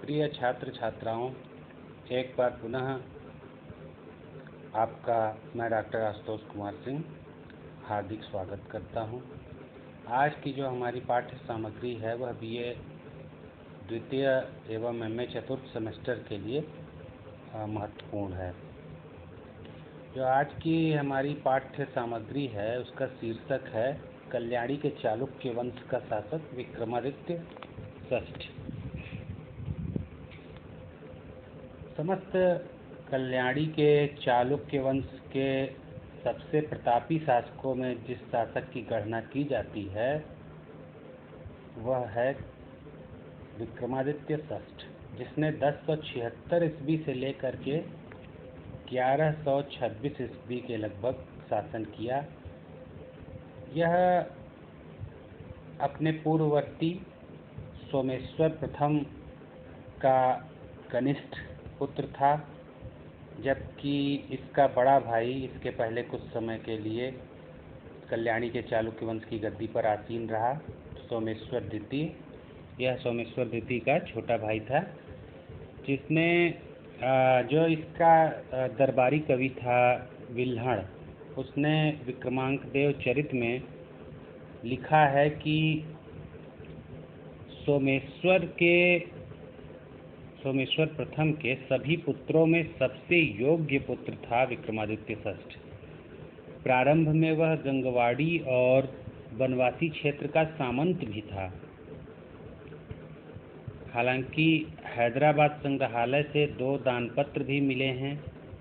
प्रिय छात्र छात्राओं, एक बार पुनः आपका मैं डॉक्टर आशुतोष कुमार सिंह हार्दिक स्वागत करता हूं। आज की जो हमारी पाठ्य सामग्री है वह बीए द्वितीय एवं एमए चतुर्थ सेमेस्टर के लिए महत्वपूर्ण है। जो आज की हमारी पाठ्य सामग्री है उसका शीर्षक है कल्याणी के चालुक्य वंश का शासक विक्रमादित्य षष्ठ। समस्त कल्याणी के चालुक्य वंश के सबसे प्रतापी शासकों में जिस शासक की गणना की जाती है वह है विक्रमादित्य षष्ठ, जिसने 1076 ईस्वी से लेकर के 1126 ईस्वी के लगभग शासन किया। यह अपने पूर्ववर्ती सोमेश्वर प्रथम का कनिष्ठ पुत्र था, जबकि इसका बड़ा भाई इसके पहले कुछ समय के लिए कल्याणी के चालुक्य वंश की गद्दी पर आसीन रहा, सोमेश्वर द्वितीय। यह सोमेश्वर द्वितीय का छोटा भाई था, जिसने जो इसका दरबारी कवि था विल्हण, उसने विक्रमांकदेव चरित में लिखा है कि सोमेश्वर प्रथम के सभी पुत्रों में सबसे योग्य पुत्र था विक्रमादित्य षष्ठ। प्रारंभ में वह गंगवाड़ी और बनवासी क्षेत्र का सामंत भी था। हालांकि हैदराबाद संग्रहालय से 2 दानपत्र भी मिले हैं,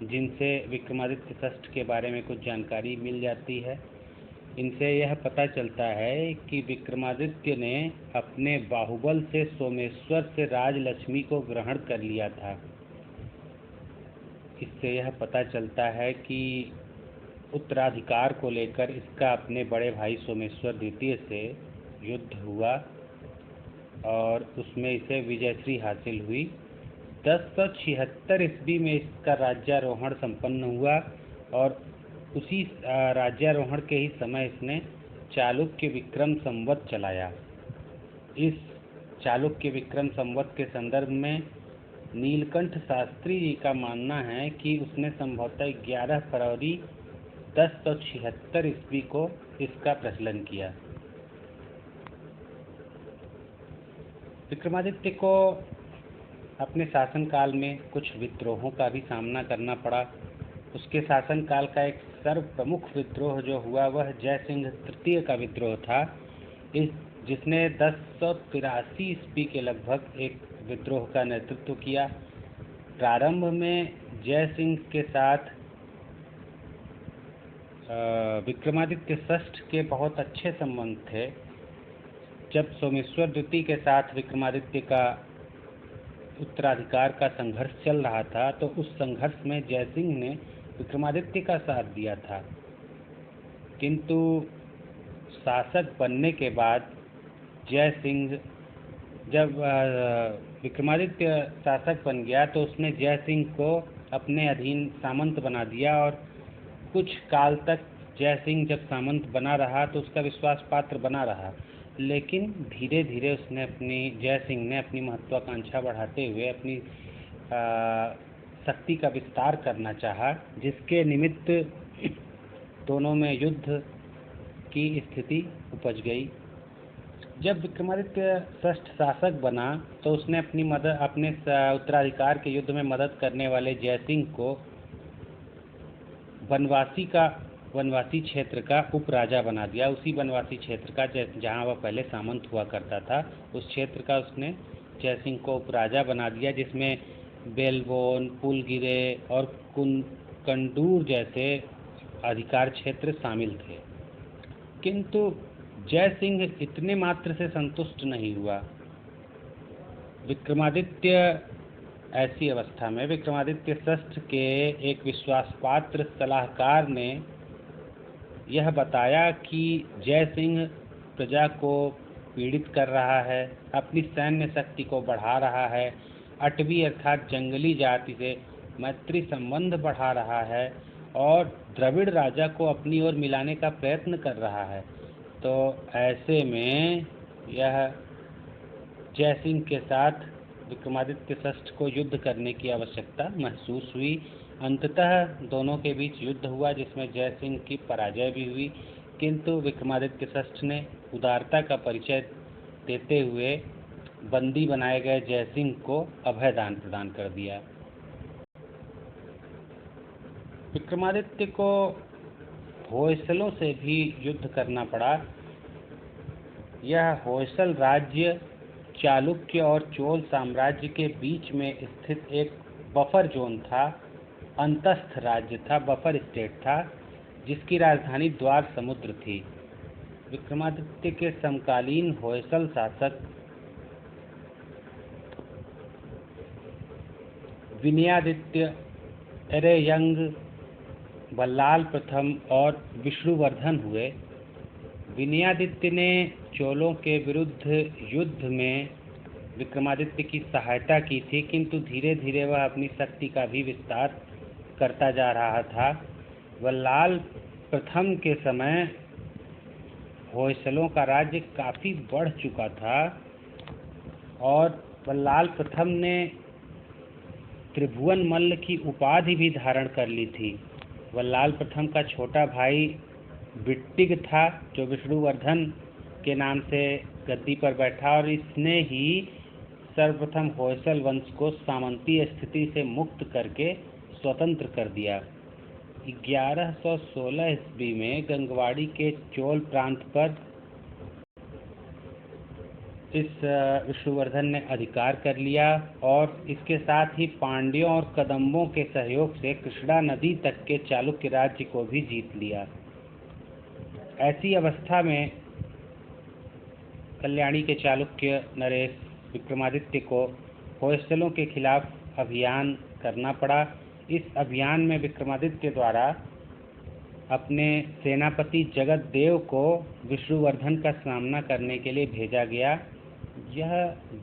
जिनसे विक्रमादित्य षष्ठ के बारे में कुछ जानकारी मिल जाती है। इनसे यह पता चलता है कि विक्रमादित्य ने अपने बाहुबल से सोमेश्वर से राजलक्ष्मी को ग्रहण कर लिया था। इससे यह पता चलता है कि उत्तराधिकार को लेकर इसका अपने बड़े भाई सोमेश्वर द्वितीय से युद्ध हुआ और उसमें इसे विजयश्री हासिल हुई। 1076 ईस्वी में इसका राज्यारोहण संपन्न हुआ और उसी राज्यारोहण के ही समय इसने चालुक्य विक्रम संवत चलाया। इस चालुक्य विक्रम संवत के संदर्भ में नीलकंठ शास्त्री जी का मानना है कि उसने संभवतः 11 फरवरी 1076 ईस्वी को इसका प्रचलन किया। विक्रमादित्य को अपने शासनकाल में कुछ विद्रोहों का भी सामना करना पड़ा। उसके शासनकाल का एक सर्व प्रमुख विद्रोह जो हुआ वह जयसिंह तृतीय का विद्रोह था, जिसने 1083 ईस्वी के लगभग एक विद्रोह का नेतृत्व किया। प्रारंभ में जयसिंह के साथ विक्रमादित्य षष्ठ के बहुत अच्छे संबंध थे। जब सोमेश्वर द्वितीय के साथ विक्रमादित्य का उत्तराधिकार का संघर्ष चल रहा था तो उस संघर्ष में जयसिंह ने विक्रमादित्य का साथ दिया था, किंतु शासक बनने के बाद जयसिंह जब विक्रमादित्य शासक बन गया तो उसने जयसिंह को अपने अधीन सामंत बना दिया और कुछ काल तक जयसिंह जब सामंत बना रहा तो उसका विश्वास पात्र बना रहा। लेकिन धीरे धीरे जयसिंह ने अपनी महत्वाकांक्षा बढ़ाते हुए अपनी शक्ति का विस्तार करना चाहा, जिसके निमित्त दोनों में युद्ध की स्थिति उपज गई। जब विक्रमादित्य षष्ठ शासक बना तो उसने अपने उत्तराधिकार के युद्ध में मदद करने वाले जयसिंह को बनवासी क्षेत्र का उपराजा बना दिया। उसी बनवासी क्षेत्र का जहाँ वह पहले सामंत हुआ करता था, उस क्षेत्र का उसने जयसिंह को उपराजा बना दिया, जिसमें बेलबोन, पुलगिरे और कंडूर जैसे अधिकार क्षेत्र शामिल थे। किंतु जयसिंह इतने मात्र से संतुष्ट नहीं हुआ। ऐसी अवस्था में विक्रमादित्य षष्ठ के एक विश्वासपात्र सलाहकार ने यह बताया कि जयसिंह प्रजा को पीड़ित कर रहा है, अपनी सैन्य शक्ति को बढ़ा रहा है, अटवी अर्थात जंगली जाति से मैत्री संबंध बढ़ा रहा है और द्रविड़ राजा को अपनी ओर मिलाने का प्रयत्न कर रहा है। तो ऐसे में यह जयसिंह के साथ विक्रमादित्य षष्ठ को युद्ध करने की आवश्यकता महसूस हुई। अंततः दोनों के बीच युद्ध हुआ जिसमें जयसिंह की पराजय भी हुई, किंतु विक्रमादित्य षष्ठ ने उदारता का परिचय देते हुए बंदी बनाए गए जयसिंह को अभयदान प्रदान कर दिया। विक्रमादित्य को होयसलों से भी युद्ध करना पड़ा। यह होयसल राज्य चालुक्य और चोल साम्राज्य के बीच में स्थित एक बफर जोन था, अंतस्थ राज्य था, बफर स्टेट था, जिसकी राजधानी द्वार समुद्र थी। विक्रमादित्य के समकालीन होयसल शासक विनयादित्य, एरेयंग, बल्लाल प्रथम और विष्णुवर्धन हुए। विनयादित्य ने चोलों के विरुद्ध युद्ध में विक्रमादित्य की सहायता की थी, किंतु धीरे धीरे वह अपनी शक्ति का भी विस्तार करता जा रहा था। बल्लाल प्रथम के समय होयसलों का राज्य काफ़ी बढ़ चुका था और बल्लाल प्रथम ने त्रिभुवन मल्ल की उपाधि भी धारण कर ली थी। बल्लाल प्रथम का छोटा भाई बिट्टिग था, जो विष्णुवर्धन के नाम से गद्दी पर बैठा, और इसने ही सर्वप्रथम होयसल वंश को सामंतीय स्थिति से मुक्त करके स्वतंत्र कर दिया। 1116 ईस्वी में गंगवाड़ी के चोल प्रांत पर इस विष्णुवर्धन ने अधिकार कर लिया और इसके साथ ही पांड्यों और कदम्बों के सहयोग से कृष्णा नदी तक के चालुक्य राज्य को भी जीत लिया। ऐसी अवस्था में कल्याणी के चालुक्य नरेश विक्रमादित्य को होयसलों के खिलाफ अभियान करना पड़ा। इस अभियान में विक्रमादित्य द्वारा अपने सेनापति जगतदेव को विष्णुवर्धन का सामना करने के लिए भेजा गया। यह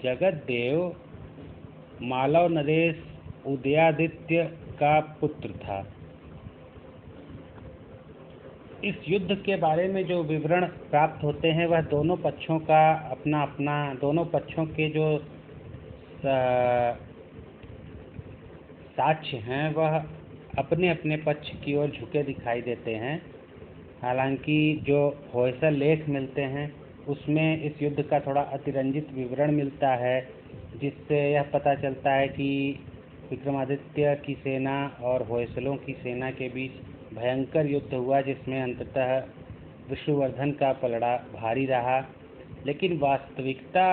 जगतदेव मालव नरेश उदयादित्य का पुत्र था। इस युद्ध के बारे में जो विवरण प्राप्त होते हैं वह दोनों पक्षों का अपना दोनों पक्षों के जो साक्ष्य हैं वह अपने अपने पक्ष की ओर झुके दिखाई देते हैं। हालांकि जो होयसल लेख मिलते हैं उसमें इस युद्ध का थोड़ा अतिरंजित विवरण मिलता है, जिससे यह पता चलता है कि विक्रमादित्य की सेना और होयसलों की सेना के बीच भयंकर युद्ध हुआ, जिसमें अंततः विष्णुवर्धन का पलड़ा भारी रहा। लेकिन वास्तविकता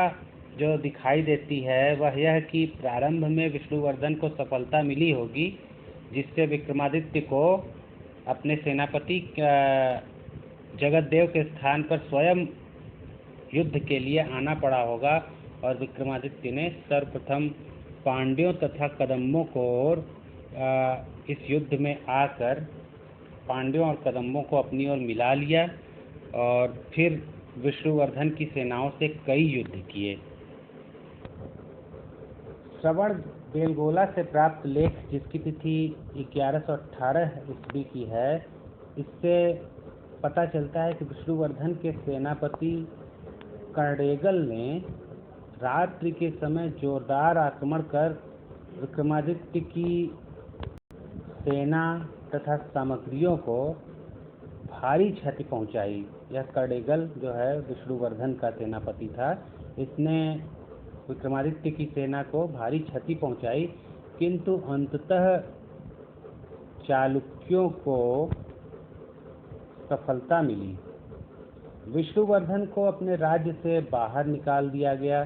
जो दिखाई देती है वह यह कि प्रारंभ में विष्णुवर्धन को सफलता मिली होगी, जिससे विक्रमादित्य को अपने सेनापति जगतदेव के स्थान पर स्वयं युद्ध के लिए आना पड़ा होगा और विक्रमादित्य ने सर्वप्रथम पांड्यों तथा कदम्बों को इस युद्ध में आकर पांड्यों और कदम्बों को अपनी ओर मिला लिया और फिर विष्णुवर्धन की सेनाओं से कई युद्ध किए। श्रवण बेलगोला से प्राप्त लेख, जिसकी तिथि 1118 ईस्वी की है, इससे पता चलता है कि विष्णुवर्धन के सेनापति कर्डेगल ने रात्रि के समय जोरदार आक्रमण कर विक्रमादित्य की सेना तथा सामग्रियों को भारी क्षति पहुंचाई। यह कर्डेगल जो है विष्णुवर्धन का सेनापति था, इसने विक्रमादित्य की सेना को भारी क्षति पहुंचाई, किंतु अंततः चालुक्यों को सफलता मिली। विष्णुवर्धन को अपने राज्य से बाहर निकाल दिया गया।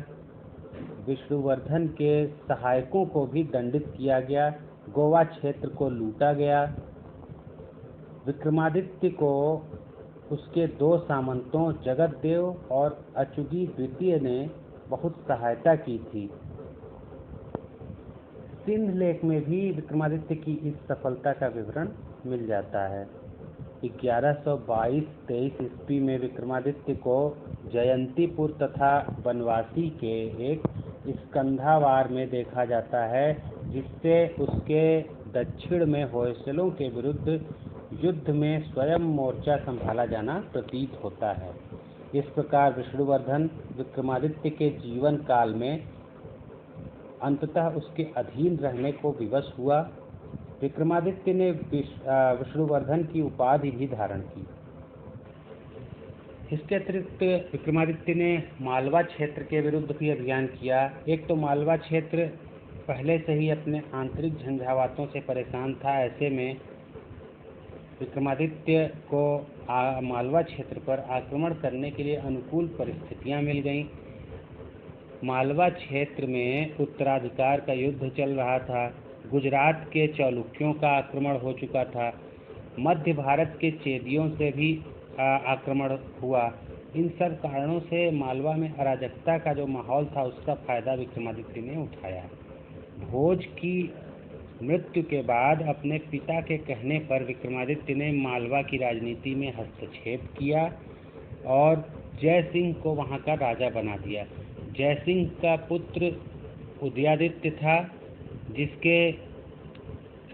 विष्णुवर्धन के सहायकों को भी दंडित किया गया। गोवा क्षेत्र को लूटा गया। विक्रमादित्य को उसके दो सामंतों जगतदेव और अचुगी द्वितीय ने बहुत सहायता की थी। सिंध लेख में भी विक्रमादित्य की इस सफलता का विवरण मिल जाता है। 1122-23 ईस्वी में विक्रमादित्य को जयंतीपुर तथा बनवासी के एक स्कंधावार में देखा जाता है, जिससे उसके दक्षिण में होयसलों के विरुद्ध युद्ध में स्वयं मोर्चा संभाला जाना प्रतीत होता है। इस प्रकार विष्णुवर्धन विक्रमादित्य के जीवन काल में अंततः उसके अधीन रहने को विवश हुआ। विक्रमादित्य ने विष्णुवर्धन की उपाधि भी धारण की। इसके अतिरिक्त विक्रमादित्य ने मालवा क्षेत्र के विरुद्ध भी अभियान किया। एक तो मालवा क्षेत्र पहले से ही अपने आंतरिक झंझावातों से परेशान था। ऐसे में विक्रमादित्य को मालवा क्षेत्र पर आक्रमण करने के लिए अनुकूल परिस्थितियां मिल गईं। मालवा क्षेत्र में उत्तराधिकार का युद्ध चल रहा था। गुजरात के चालुक्यों का आक्रमण हो चुका था। मध्य भारत के चेदियों से भी आक्रमण हुआ। इन सब कारणों से मालवा में अराजकता का जो माहौल था उसका फायदा विक्रमादित्य ने उठाया। भोज की मृत्यु के बाद अपने पिता के कहने पर विक्रमादित्य ने मालवा की राजनीति में हस्तक्षेप किया और जयसिंह को वहां का राजा बना दिया। जयसिंह का पुत्र उदयादित्य था, जिसके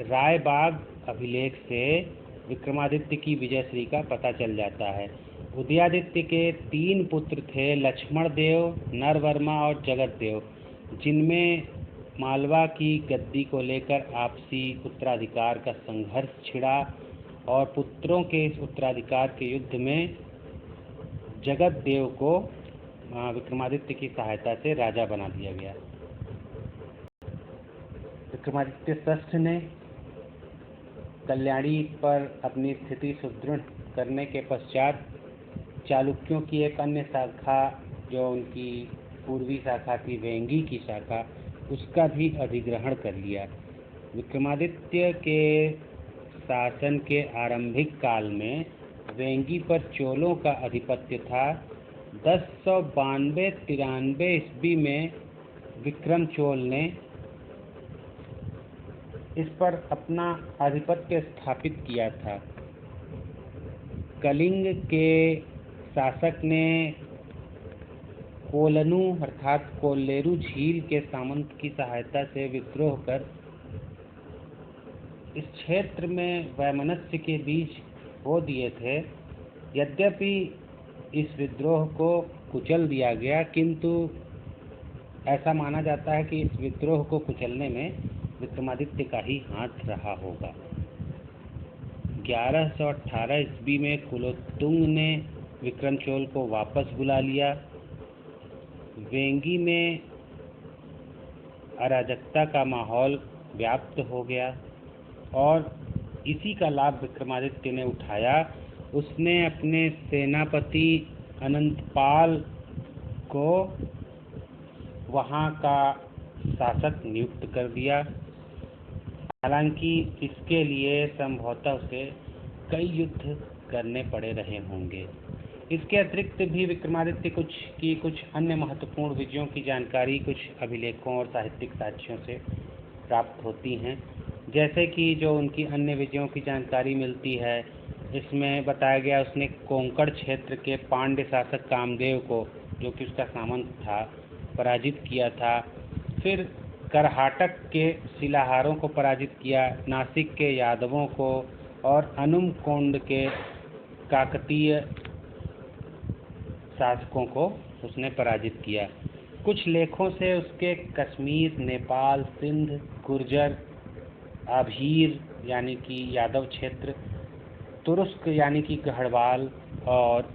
रायबाग अभिलेख से विक्रमादित्य की विजयश्री का पता चल जाता है। उदयादित्य के 3 पुत्र थे, लक्ष्मण देव, नरवर्मा और जगत देव, जिनमें मालवा की गद्दी को लेकर आपसी उत्तराधिकार का संघर्ष छिड़ा और पुत्रों के इस उत्तराधिकार के युद्ध में जगत देव को विक्रमादित्य की सहायता से राजा बना दिया गया। विक्रमादित्य षष्ठ ने कल्याणी पर अपनी स्थिति सुदृढ़ करने के पश्चात चालुक्यों की एक अन्य शाखा, जो उनकी पूर्वी शाखा थी, वेंगी की शाखा, उसका भी अधिग्रहण कर लिया। विक्रमादित्य के शासन के आरंभिक काल में वेंगी पर चोलों का आधिपत्य था। 1092-93 ईस्वी में विक्रम चोल ने इस पर अपना आधिपत्य स्थापित किया था। कलिंग के शासक ने कोलनु अर्थात कोल्लेरू झील के सामंत की सहायता से विद्रोह कर इस क्षेत्र में वैमनस्य के बीज बो दिए थे। यद्यपि इस विद्रोह को कुचल दिया गया, किंतु ऐसा माना जाता है कि इस विद्रोह को कुचलने में विक्रमादित्य का ही हाथ रहा होगा। 1118 ईस्वी में कुलोत्तुंग ने विक्रमचोल को वापस बुला लिया। वेंगी में अराजकता का माहौल व्याप्त हो गया और इसी का लाभ विक्रमादित्य ने उठाया। उसने अपने सेनापति अनंतपाल को वहाँ का शासक नियुक्त कर दिया। हालांकि इसके लिए संभवतः उसे कई युद्ध करने पड़े रहे होंगे। इसके अतिरिक्त भी विक्रमादित्य कुछ अन्य महत्वपूर्ण विजयों की जानकारी कुछ अभिलेखों और साहित्यिक साक्ष्यों से प्राप्त होती हैं। जैसे कि जो उनकी अन्य विजयों की जानकारी मिलती है, इसमें बताया गया उसने कोंकण क्षेत्र के पांड्य शासक कामदेव को, जो कि उसका सामंत था, पराजित किया था। फिर करहाटक के शिलाहारों को पराजित किया, नासिक के यादवों को और अनुमकोंड के काकतीय शासकों को उसने पराजित किया। कुछ लेखों से उसके कश्मीर, नेपाल, सिंध, गुर्जर, आभीर यानी कि यादव क्षेत्र, तुरुस्क यानी कि गढ़वाल और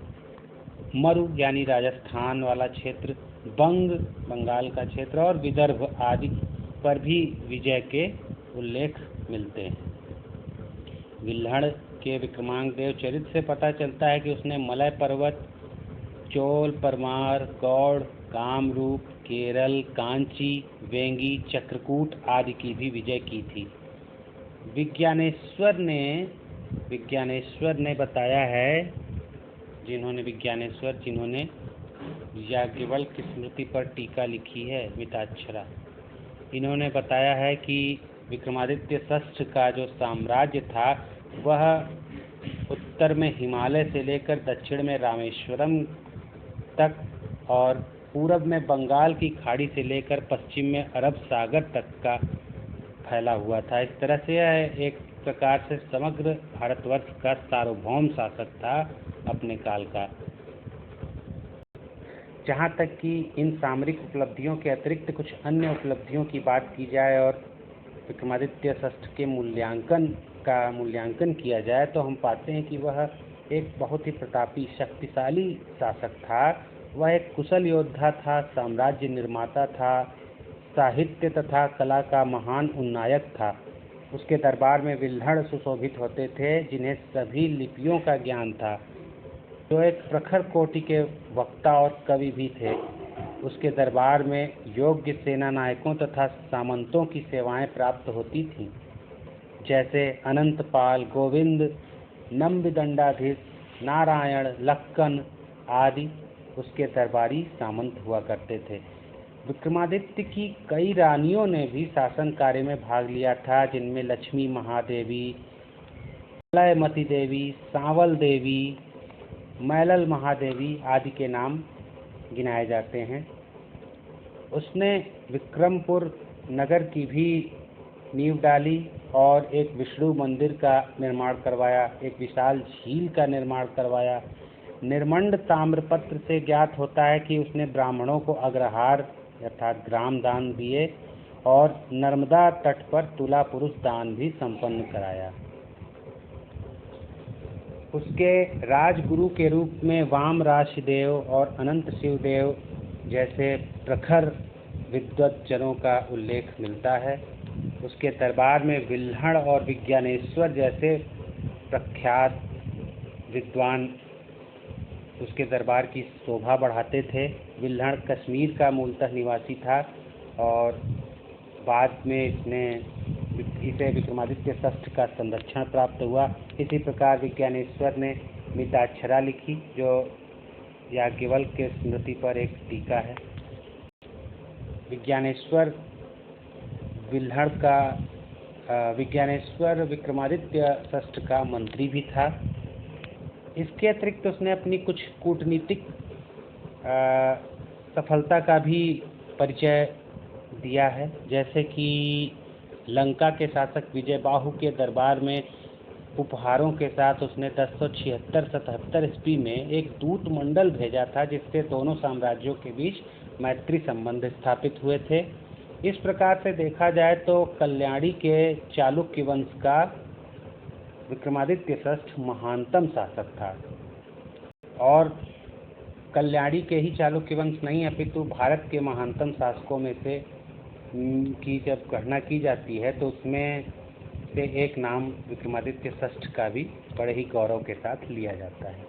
मरु यानी राजस्थान वाला क्षेत्र, बंगाल का क्षेत्र और विदर्भ आदि पर भी विजय के उल्लेख मिलते हैं। विल्हड़ के विक्रमांक देव चरित्र से पता चलता है कि उसने मलय पर्वत, चोल, परमार, गौड़, कामरूप, केरल, कांची, वेंगी, चक्रकूट आदि की भी विजय की थी। विज्ञानेश्वर ने बताया है, जिन्होंने याज्ञवल्क्य की स्मृति पर टीका लिखी है, मिताक्षरा, इन्होंने बताया है कि विक्रमादित्य षष्ठ का जो साम्राज्य था वह उत्तर में हिमालय से लेकर दक्षिण में रामेश्वरम तक और पूरब में बंगाल की खाड़ी से लेकर पश्चिम में अरब सागर तक का फैला हुआ था। इस तरह से यह एक प्रकार से समग्र भारतवर्ष का सार्वभौम शासक था अपने काल का। जहाँ तक कि इन सामरिक उपलब्धियों के अतिरिक्त कुछ अन्य उपलब्धियों की बात की जाए और विक्रमादित्य षष्ठ के मूल्यांकन किया जाए तो हम पाते हैं कि वह एक बहुत ही प्रतापी शक्तिशाली शासक था। वह एक कुशल योद्धा था, साम्राज्य निर्माता था, साहित्य तथा कला का महान उन्नायक था। उसके दरबार में विल्हड़ सुशोभित होते थे जिन्हें सभी लिपियों का ज्ञान था, जो एक प्रखर कोटि के वक्ता और कवि भी थे। उसके दरबार में योग्य सेना नायकों तथा सामंतों की सेवाएं प्राप्त होती थीं, जैसे अनंतपाल, गोविंद, नम्बिदंडाधीश, नारायण, लक्कन आदि उसके दरबारी सामंत हुआ करते थे। विक्रमादित्य की कई रानियों ने भी शासन कार्य में भाग लिया था, जिनमें लक्ष्मी महादेवी, मलयमती देवी, सांवल देवी, मैलल महादेवी आदि के नाम गिनाए जाते हैं। उसने विक्रमपुर नगर की भी नींव डाली और एक विष्णु मंदिर का निर्माण करवाया, एक विशाल झील का निर्माण करवाया। निर्मंड ताम्रपत्र से ज्ञात होता है कि उसने ब्राह्मणों को अग्रहार अर्थात ग्राम दान दिए और नर्मदा तट पर तुला पुरुष दान भी संपन्न कराया। उसके राजगुरु के रूप में वाम राशिदेव और अनंत शिवदेव जैसे प्रखर विद्वज्जनों का उल्लेख मिलता है। उसके दरबार में विल्हड़ और विज्ञानेश्वर जैसे प्रख्यात विद्वान उसके दरबार की शोभा बढ़ाते थे। विल्हड़ कश्मीर का मूलतः निवासी था और बाद में इसे विक्रमादित्य षष्ठ का संरक्षण प्राप्त हुआ। इसी प्रकार विज्ञानेश्वर ने मिताक्षरा लिखी, जो याज्ञवल्क्य के स्मृति पर एक टीका है। विज्ञानेश्वर विक्रमादित्य षष्ठ का मंत्री भी था। इसके अतिरिक्त उसने अपनी कुछ कूटनीतिक सफलता का भी परिचय दिया है, जैसे कि लंका के शासक विजयबाहु के दरबार में उपहारों के साथ उसने 1076-77 ईस्वी में एक दूत मंडल भेजा था, जिससे दोनों साम्राज्यों के बीच मैत्री संबंध स्थापित हुए थे। इस प्रकार से देखा जाए तो कल्याणी के चालुक्य वंश का विक्रमादित्य षष्ठ महानतम शासक था। और कल्याणी के ही चालुक्य वंश नहीं अपितु भारत के महानतम शासकों में से की जब गणना की जाती है तो उसमें से एक नाम विक्रमादित्य षष्ठ का भी बड़े ही गौरव के साथ लिया जाता है।